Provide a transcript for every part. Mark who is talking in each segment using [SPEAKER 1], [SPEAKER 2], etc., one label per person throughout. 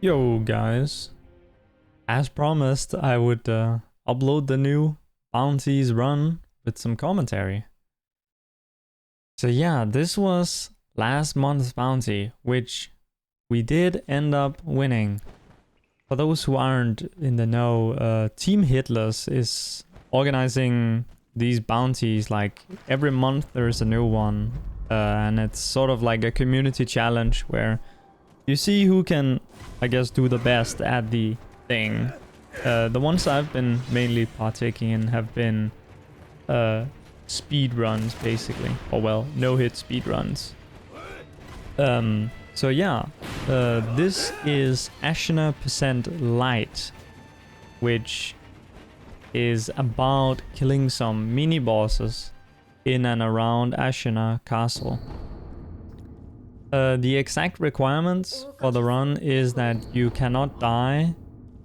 [SPEAKER 1] Yo guys, as promised I would upload the new bounties run with some commentary. So yeah, this was last month's bounty, which we did end up winning. For those who aren't in the know, Team Hitless is organizing these bounties. Like every month there's a new one, and it's sort of like a community challenge where you see who can, I guess, do the best at the thing. The ones I've been mainly partaking in have been speed runs, basically. Or well, no-hit speed runs. So yeah, this is Ashina Lite, which is about killing some mini-bosses in and around Ashina Castle. The exact requirements for the run is that you cannot die,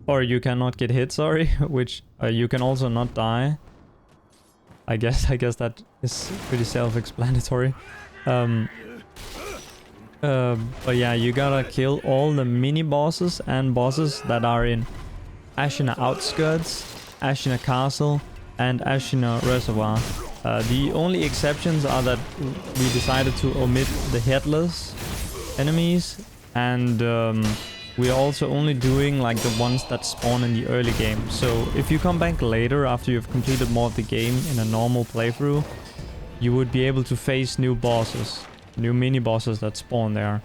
[SPEAKER 1] or you cannot get hit, sorry, which you can also not die. I guess that is pretty self-explanatory. But yeah, you gotta kill all the mini-bosses and bosses that are in Ashina Outskirts, Ashina Castle, and Ashina Reservoir. The only exceptions are that we decided to omit the Hitless enemies, and we're also only doing like the ones that spawn in the early game. So if you come back later after you've completed more of the game in a normal playthrough, you would be able to face new bosses, new mini bosses that spawn there.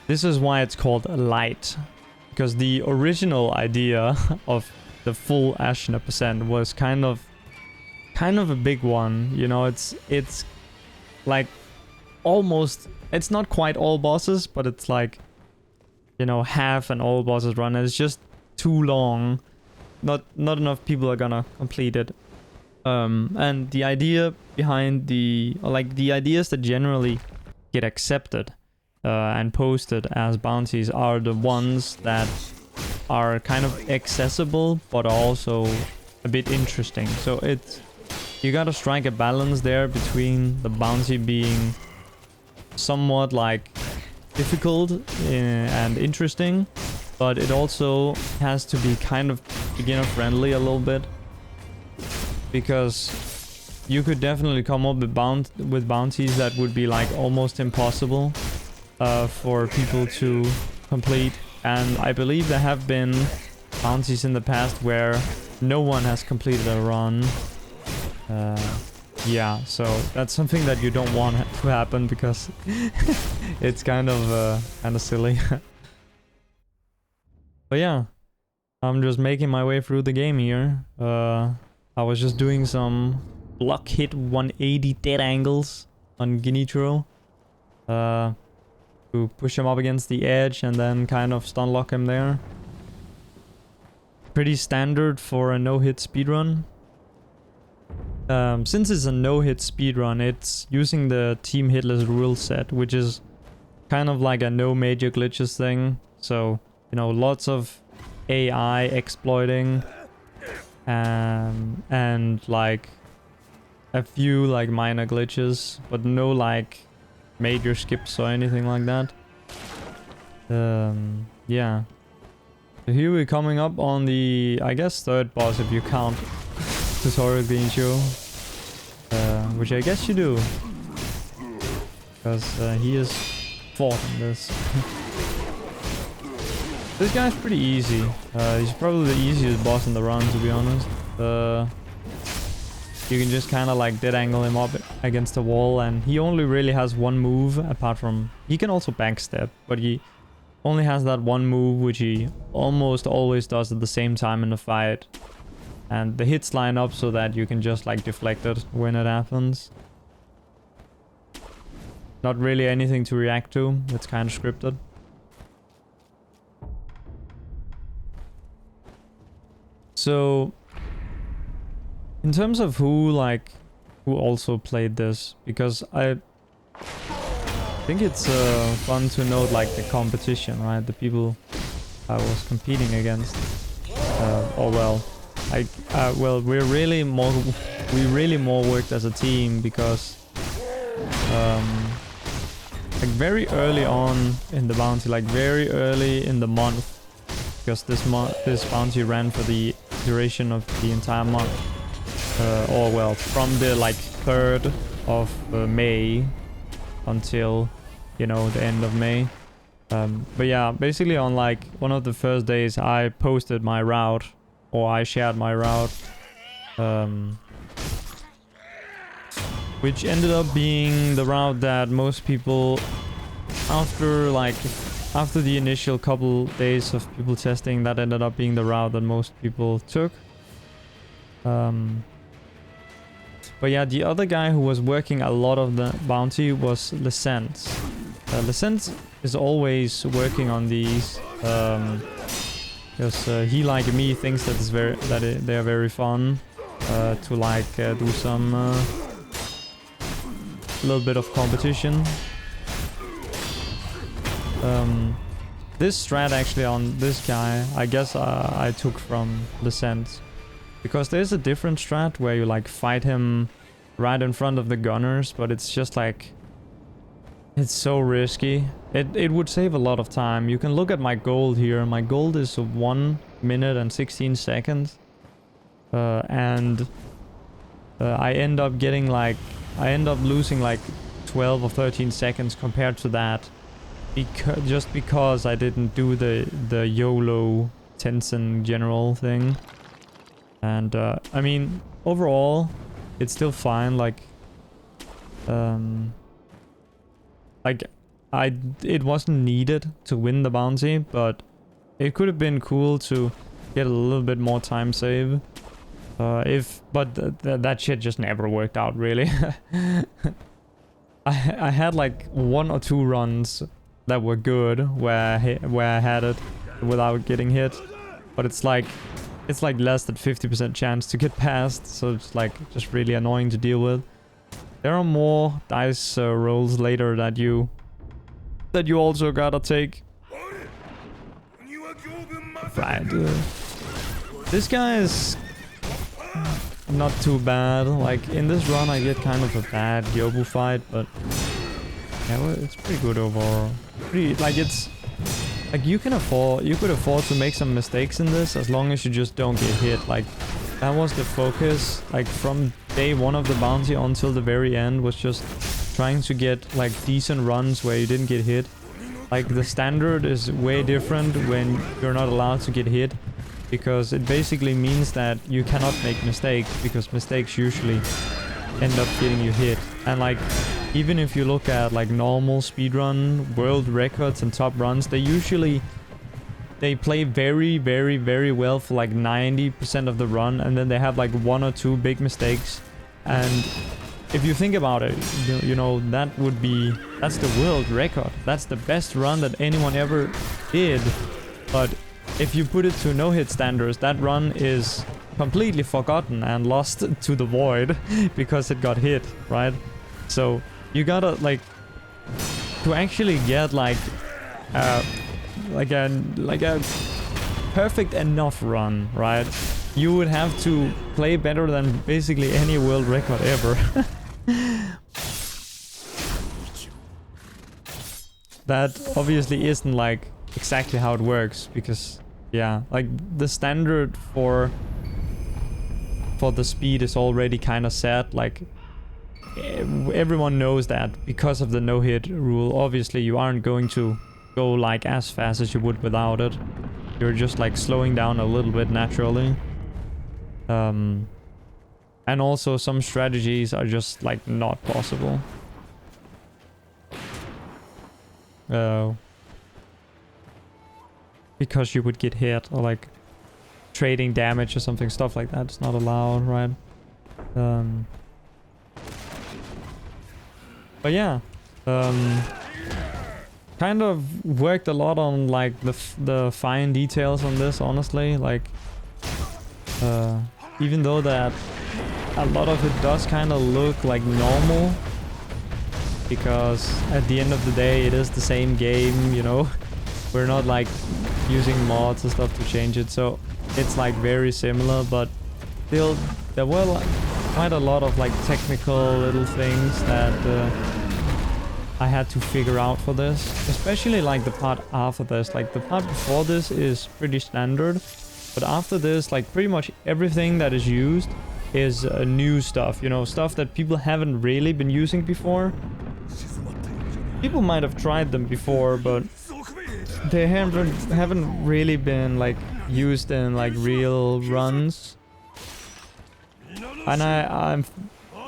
[SPEAKER 1] This is why it's called Lite, because the original idea of the full Ashina percent was kind of a big one, you know. It's like almost, it's not quite all bosses, but it's like, you know, half an all bosses run, and it's just too long. Not enough people are gonna complete it. And the idea behind the ideas that generally get accepted and posted as bounties are the ones that are kind of accessible but also a bit interesting. So you gotta strike a balance there between the bounty being somewhat like difficult and interesting, but it also has to be kind of beginner friendly a little bit, because you could definitely come up with bounties that would be like almost impossible for people to complete. And I believe there have been bounties in the past where no one has completed a run. Yeah, so that's something that you don't want to happen, because it's kind of silly. But yeah, I'm just making my way through the game here. I was just doing some block hit 180 dead angles on Ginitro to push him up against the edge and then kind of stun lock him there. Pretty standard for a no-hit speedrun. Since it's a no-hit speedrun, it's using the Team Hitless rule set, which is kind of like a no major glitches thing. So, you know, lots of AI exploiting, and like a few like minor glitches, but no like major skips or anything like that. Yeah. So here we're coming up on the, I guess, third boss if you count tutorial green show, which I guess you do, because he is fourth in this. This guy's pretty easy. He's probably the easiest boss in the run, to be honest. You can just kind of like dead angle him up against the wall, and he only really has one move, apart from he can also backstep, but he only has that one move which he almost always does at the same time in the fight. And the hits line up so that you can just like deflect it when it happens. Not really anything to react to, it's kind of scripted. So, in terms of who also played this, because I think it's fun to note like the competition, right? The people I was competing against. Well, we really more worked as a team, because like very early on in the bounty, like very early in the month, because this bounty ran for the duration of the entire month, or well, from the like 3rd of May until, you know, the end of May. But yeah, basically on like one of the first days I posted my route, or I shared my route, which ended up being the route that most people, after the initial couple days of people testing, that ended up being the route that most people took. But yeah, the other guy who was working a lot of the bounty was Lysent. Lysent is always working on these, because he, like me, thinks that they are very fun to like do some little bit of competition. This strat actually on this guy, I guess I took from Lysent, because there's a different strat where you like fight him right in front of the gunners, but it's just like, it's so risky. It would save a lot of time. You can look at my gold here. My gold is 1 minute and 16 seconds. And I end up losing like 12 or 13 seconds compared to that. Just because I didn't do the YOLO Tenzin general thing. And I mean, overall, it's still fine. Like it wasn't needed to win the bounty, but it could have been cool to get a little bit more time save. But that shit just never worked out, really. I had like 1 or 2 runs that were good where I had it without getting hit, but it's like less than 50% chance to get past, so it's like just really annoying to deal with. There are more dice rolls later that you also gotta take. Right. This guy is not too bad. Like in this run I get kind of a bad Yobu fight, but yeah, well, it's pretty good overall. It's like you could afford to make some mistakes in this as long as you just don't get hit. Like that was the focus, like from day 1 of the bounty until the very end, was just trying to get like decent runs where you didn't get hit. Like the standard is way different when you're not allowed to get hit, because it basically means that you cannot make mistakes, because mistakes usually end up getting you hit. And like even if you look at like normal speedrun world records and top runs, they play very, very, very well for like 90% of the run, and then they have like 1 or 2 big mistakes. And if you think about it, you know, that's the world record. That's the best run that anyone ever did. But if you put it to no-hit standards, that run is completely forgotten and lost to the void because it got hit, right? So you gotta like, to actually get like a perfect enough run, right? You would have to play better than basically any world record ever. That obviously isn't like exactly how it works, because yeah, like the standard for the speed is already kind of set. Like everyone knows that because of the no-hit rule. Obviously you aren't going to go like as fast as you would without it. You're just like slowing down a little bit naturally. And also some strategies are just like not possible. Because you would get hit, or like trading damage or something, stuff like that. It's not allowed, right? But yeah, kind of worked a lot on like the fine details on this, honestly. Like even though that a lot of it does kind of look like normal, because at the end of the day it is the same game, you know. We're not like using mods and stuff to change it, so it's like very similar, but still there were like quite a lot of like technical little things that I had to figure out for this. Especially like the part after this. Like the part before this is pretty standard. But after this, like pretty much everything that is used is new stuff. You know, stuff that people haven't really been using before. People might have tried them before, but they haven't really been like used in like real runs. And I'm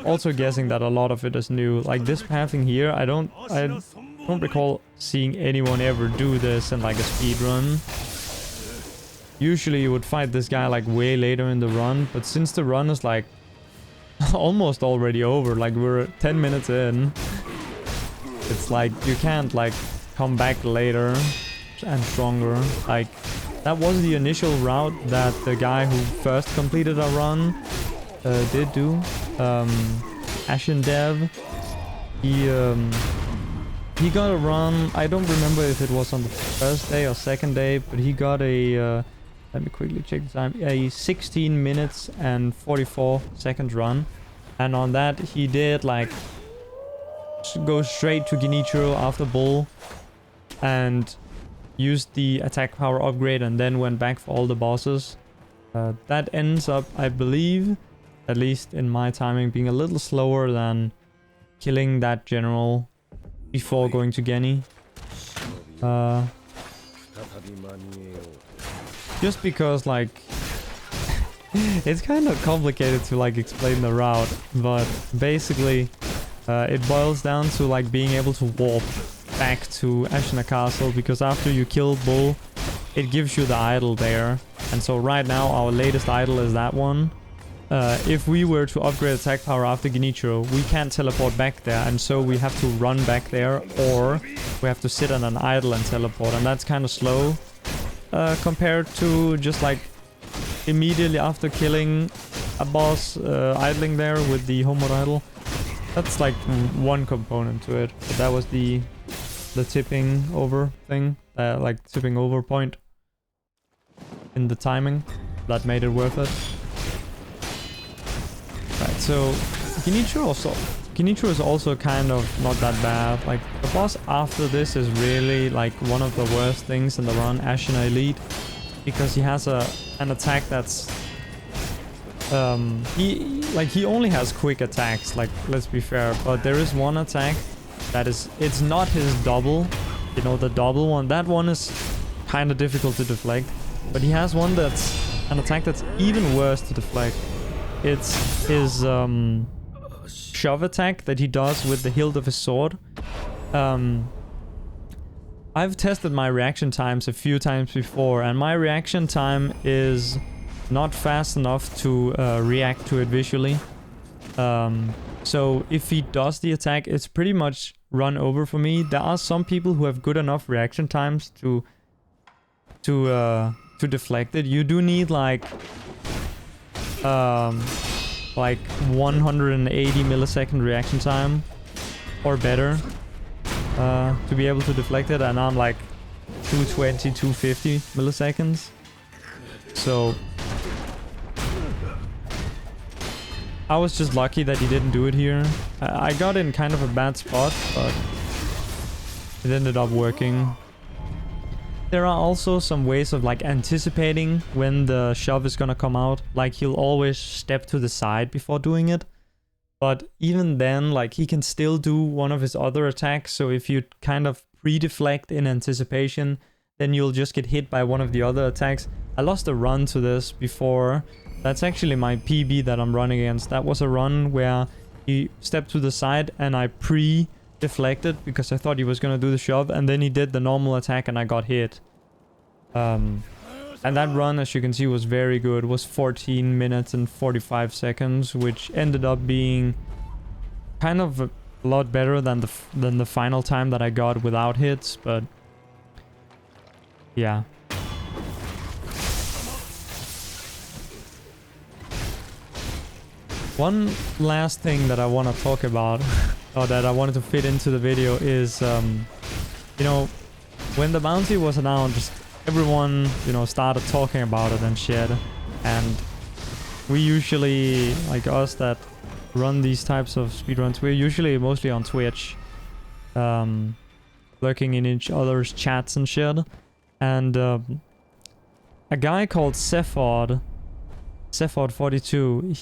[SPEAKER 1] also guessing that a lot of it is new. Like this pathing here, I don't recall seeing anyone ever do this in like a speed run. Usually you would fight this guy like way later in the run, but since the run is like almost already over, like we're 10 minutes in, it's like you can't like come back later and stronger. Like that was the initial route that the guy who first completed a run did do. Ashina Dev, he got a run. I don't remember if it was on the first day or second day, but he got a let me quickly check the time. A 16 minutes and 44 seconds run, and on that he did like go straight to Genichiro after Bull and used the attack power upgrade, and then went back for all the bosses. That ends up, I believe, at least in my timing, being a little slower than killing that general before going to Geni. Just because like it's kind of complicated to like explain the route, but basically it boils down to like being able to warp back to Ashina Castle, because after you kill Bull, it gives you the idol there. And so right now our latest idol is that one. If we were to upgrade attack power after Genichiro, we can't teleport back there, and so we have to run back there, or we have to sit on an idol and teleport, and that's kind of slow compared to just like immediately after killing a boss idling there with the homeward idol. That's like one component to it, but that was the tipping over thing, like tipping over point in the timing that made it worth it. Right, so Genichiro is also kind of not that bad. Like the boss after this is really like one of the worst things in the run, Ashina Elite, because he has an attack that's he only has quick attacks, like let's be fair, but there is one attack that it's not his double, you know, the double one. That one is kind of difficult to deflect, but he has one that's an attack that's even worse to deflect. It's his shove attack that he does with the hilt of his sword. I've tested my reaction times a few times before, and my reaction time is not fast enough to react to it visually. So if he does the attack, it's pretty much run over for me. There are some people who have good enough reaction times to deflect it. You do need like 180 millisecond reaction time or better to be able to deflect it, and I'm like 220, 250 milliseconds. So I was just lucky that he didn't do it here. I got in kind of a bad spot, but it ended up working. There are also some ways of like anticipating when the shove is gonna come out. Like he'll always step to the side before doing it. But even then, like he can still do one of his other attacks. So if you kind of pre-deflect in anticipation, then you'll just get hit by one of the other attacks. I lost a run to this before. That's actually my PB that I'm running against. That was a run where he stepped to the side and I deflected because I thought he was gonna do the shove, and then he did the normal attack and I got hit. And that run, as you can see, was very good. It was 14 minutes and 45 seconds, which ended up being kind of a lot better than the final time that I got without hits, but yeah. One last thing that I want to talk about, or that I wanted to fit into the video, is, you know, when the bounty was announced, everyone, you know, started talking about it and shit. And we usually, like us that run these types of speedruns, we're usually mostly on Twitch. lurking in each other's chats and shit. And a guy called Cephod42,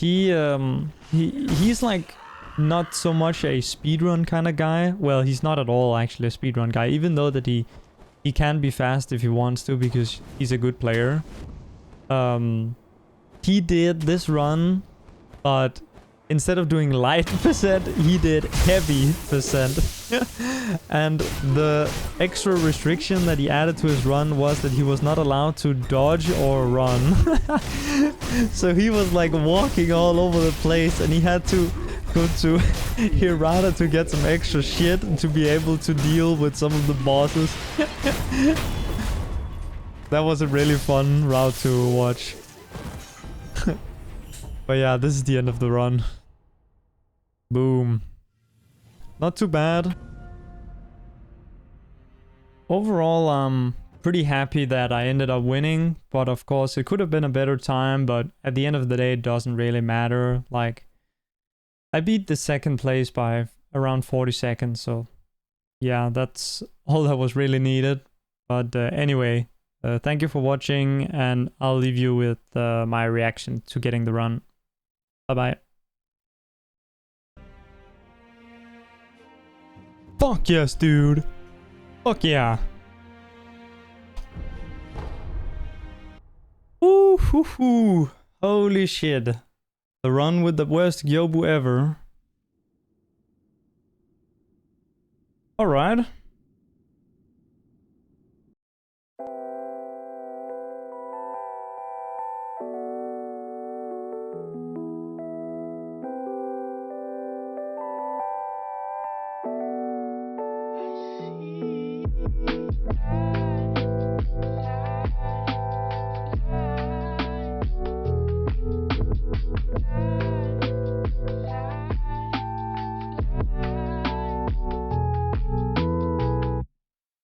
[SPEAKER 1] he's like not so much a speedrun kind of guy. Well, he's not at all actually a speedrun guy, even though that he can be fast if he wants to because he's a good player. He did this run, but instead of doing light percent, he did heavy percent. And the extra restriction that he added to his run was that he was not allowed to dodge or run. So he was like walking all over the place, and he had to go to Hirata to get some extra shit and to be able to deal with some of the bosses. That was a really fun route to watch. But yeah, this is the end of the run. Boom. Not too bad. Overall, I'm pretty happy that I ended up winning, but of course it could have been a better time, but at the end of the day it doesn't really matter. Like, I beat the second place by around 40 seconds, so yeah, that's all that was really needed. But anyway, thank you for watching, and I'll leave you with my reaction to getting the run. Bye-bye. Fuck yes, dude. Fuck yeah. Ooh, hoo, hoo. Holy shit. The run with the worst Gyobu ever. Alright.